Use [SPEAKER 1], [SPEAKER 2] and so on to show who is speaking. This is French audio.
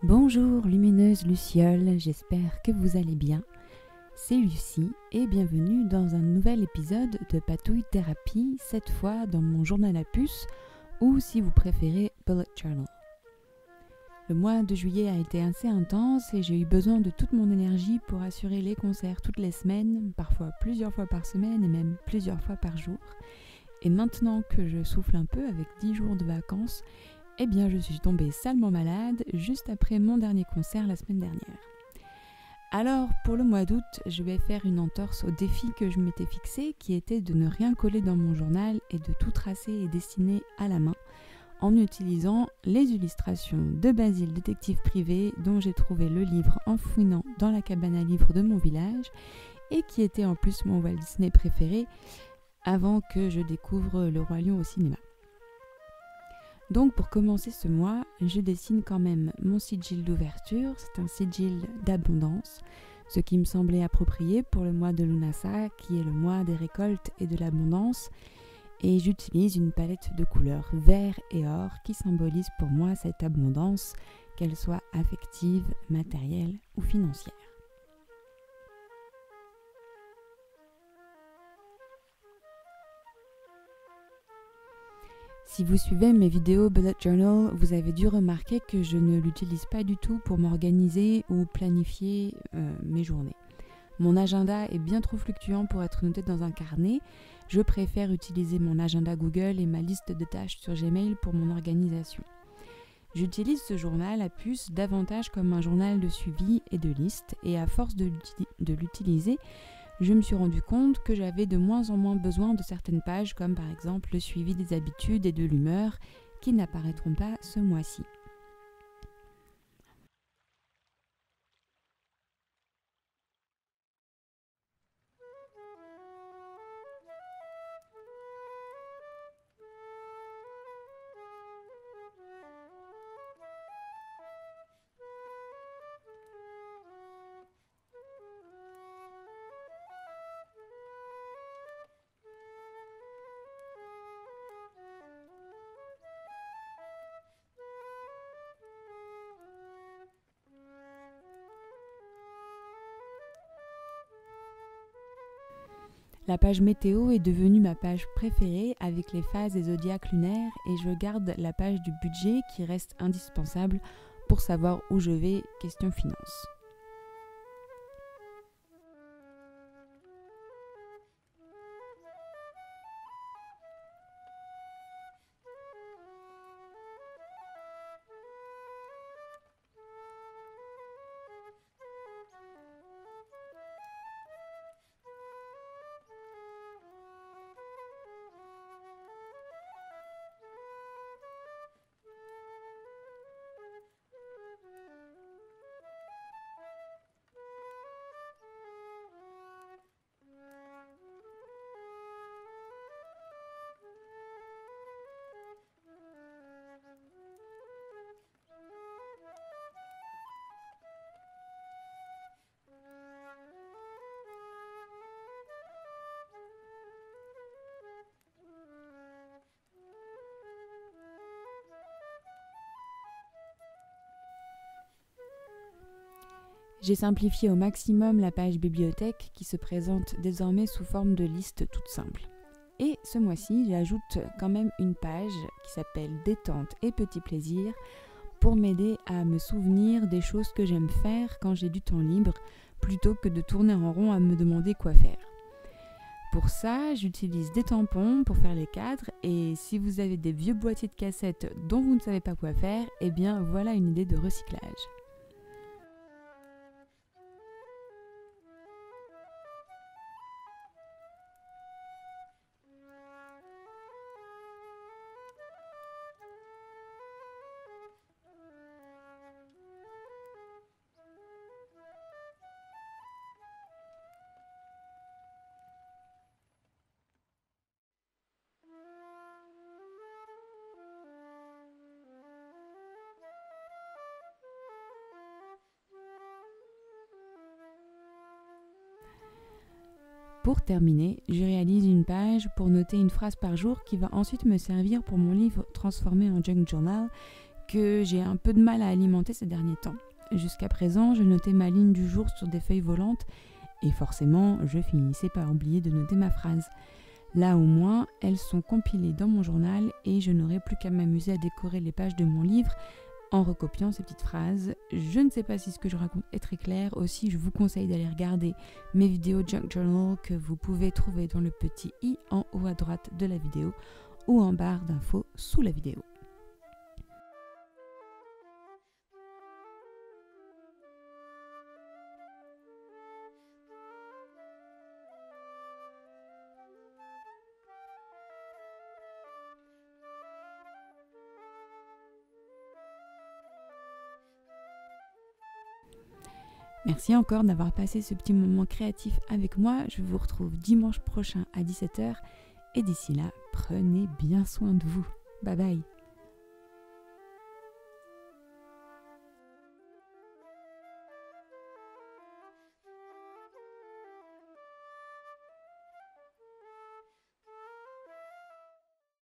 [SPEAKER 1] Bonjour lumineuse Luciole, j'espère que vous allez bien. C'est Lucie et bienvenue dans un nouvel épisode de Patouille Thérapie, cette fois dans mon journal à puce ou si vous préférez Bullet Journal. Le mois de juillet a été assez intense et j'ai eu besoin de toute mon énergie pour assurer les concerts toutes les semaines, parfois plusieurs fois par semaine et même plusieurs fois par jour. Et maintenant que je souffle un peu avec 10 jours de vacances, eh bien je suis tombée salement malade juste après mon dernier concert la semaine dernière. Alors pour le mois d'août, je vais faire une entorse au défi que je m'étais fixé qui était de ne rien coller dans mon journal et de tout tracer et dessiner à la main en utilisant les illustrations de Basile, détective privé, dont j'ai trouvé le livre en fouinant dans la cabane à livres de mon village et qui était en plus mon Walt Disney préféré avant que je découvre Le Roi Lion au cinéma. Donc pour commencer ce mois, je dessine quand même mon sigil d'ouverture, c'est un sigil d'abondance, ce qui me semblait approprié pour le mois de Lunasa, qui est le mois des récoltes et de l'abondance, et j'utilise une palette de couleurs vert et or qui symbolise pour moi cette abondance, qu'elle soit affective, matérielle ou financière. Si vous suivez mes vidéos Bullet Journal, vous avez dû remarquer que je ne l'utilise pas du tout pour m'organiser ou planifier mes journées. Mon agenda est bien trop fluctuant pour être noté dans un carnet. Je préfère utiliser mon agenda Google et ma liste de tâches sur Gmail pour mon organisation. J'utilise ce journal à puce davantage comme un journal de suivi et de liste, et à force de l'utiliser, je me suis rendu compte que j'avais de moins en moins besoin de certaines pages, comme par exemple le suivi des habitudes et de l'humeur, qui n'apparaîtront pas ce mois-ci. La page météo est devenue ma page préférée avec les phases des zodiaques lunaires et je garde la page du budget qui reste indispensable pour savoir où je vais, question finance. J'ai simplifié au maximum la page bibliothèque qui se présente désormais sous forme de liste toute simple. Et ce mois-ci, j'ajoute quand même une page qui s'appelle Détente et petits plaisirs pour m'aider à me souvenir des choses que j'aime faire quand j'ai du temps libre plutôt que de tourner en rond à me demander quoi faire. Pour ça, j'utilise des tampons pour faire les cadres et si vous avez des vieux boîtiers de cassettes dont vous ne savez pas quoi faire, eh bien voilà une idée de recyclage. Pour terminer, je réalise une page pour noter une phrase par jour qui va ensuite me servir pour mon livre transformé en junk journal que j'ai un peu de mal à alimenter ces derniers temps. Jusqu'à présent, je notais ma ligne du jour sur des feuilles volantes et forcément, je finissais par oublier de noter ma phrase. Là au moins, elles sont compilées dans mon journal et je n'aurai plus qu'à m'amuser à décorer les pages de mon livre en recopiant ces petites phrases. Je ne sais pas si ce que je raconte est très clair. Aussi, je vous conseille d'aller regarder mes vidéos Junk Journal que vous pouvez trouver dans le petit i en haut à droite de la vidéo ou en barre d'infos sous la vidéo. Merci encore d'avoir passé ce petit moment créatif avec moi. Je vous retrouve dimanche prochain à 17h. Et d'ici là, prenez bien soin de vous. Bye bye.